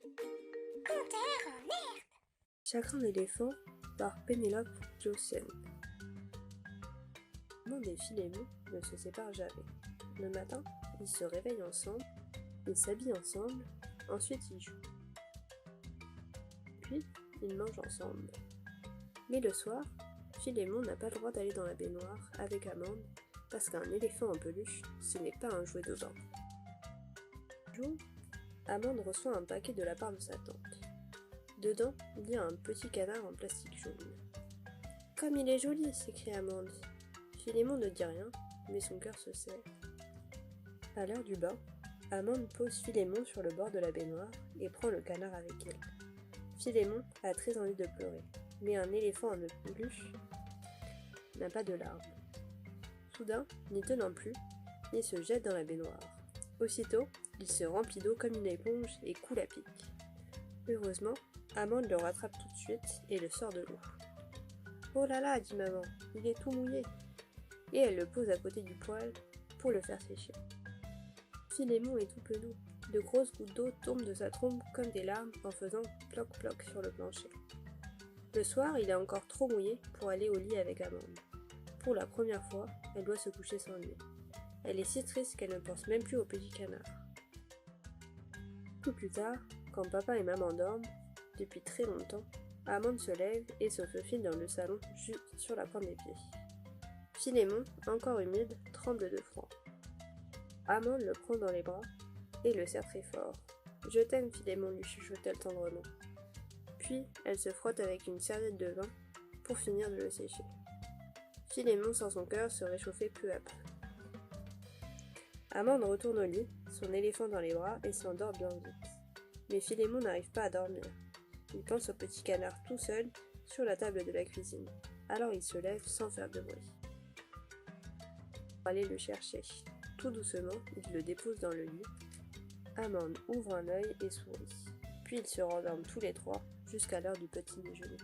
Compteur en herbe. Chagrin d'éléphant par Pénélope Jossen. Amande et Philémon ne se séparent jamais. Le matin, ils se réveillent ensemble, ils s'habillent ensemble, ensuite ils jouent. Puis, ils mangent ensemble. Mais le soir, Philémon n'a pas le droit d'aller dans la baignoire avec Amande parce qu'un éléphant en peluche, ce n'est pas un jouet de bain. Un jour, Amande reçoit un paquet de la part de sa tante. Dedans, il y a un petit canard en plastique jaune. « Comme il est joli !» s'écrie Amande. Philémon ne dit rien, mais son cœur se serre. À l'heure du bain, Amande pose Philémon sur le bord de la baignoire et prend le canard avec elle. Philémon a très envie de pleurer, mais un éléphant en peluche n'a pas de larmes. Soudain, n'y tenant plus, il se jette dans la baignoire. Aussitôt, il se remplit d'eau comme une éponge et coule à pic. Heureusement, Amande le rattrape tout de suite et le sort de l'eau. « Oh là là !» dit maman, « il est tout mouillé !» Et elle le pose à côté du poêle pour le faire sécher. Philémon est tout penaud. De grosses gouttes d'eau tombent de sa trompe comme des larmes en faisant ploc-ploc sur le plancher. Le soir, il est encore trop mouillé pour aller au lit avec Amande. Pour la première fois, elle doit se coucher sans lui. Elle est si triste qu'elle ne pense même plus au petit canard. Tout plus tard, quand papa et maman dorment, depuis très longtemps, Amande se lève et se faufile dans le salon juste sur la pointe des pieds. Philémon, encore humide, tremble de froid. Amande le prend dans les bras et le serre très fort. « Je t'aime, Philémon » lui chuchote-t-elle tendrement. Puis, elle se frotte avec une serviette de bain pour finir de le sécher. Philémon sent son cœur se réchauffer peu à peu. Amande retourne au lit, son éléphant dans les bras et s'endort bien vite. Mais Philémon n'arrive pas à dormir. Il pense au petit canard tout seul sur la table de la cuisine. Alors il se lève sans faire de bruit. Pour aller le chercher. Tout doucement, il le dépose dans le lit. Amande ouvre un œil et sourit. Puis ils se rendorment tous les trois jusqu'à l'heure du petit déjeuner.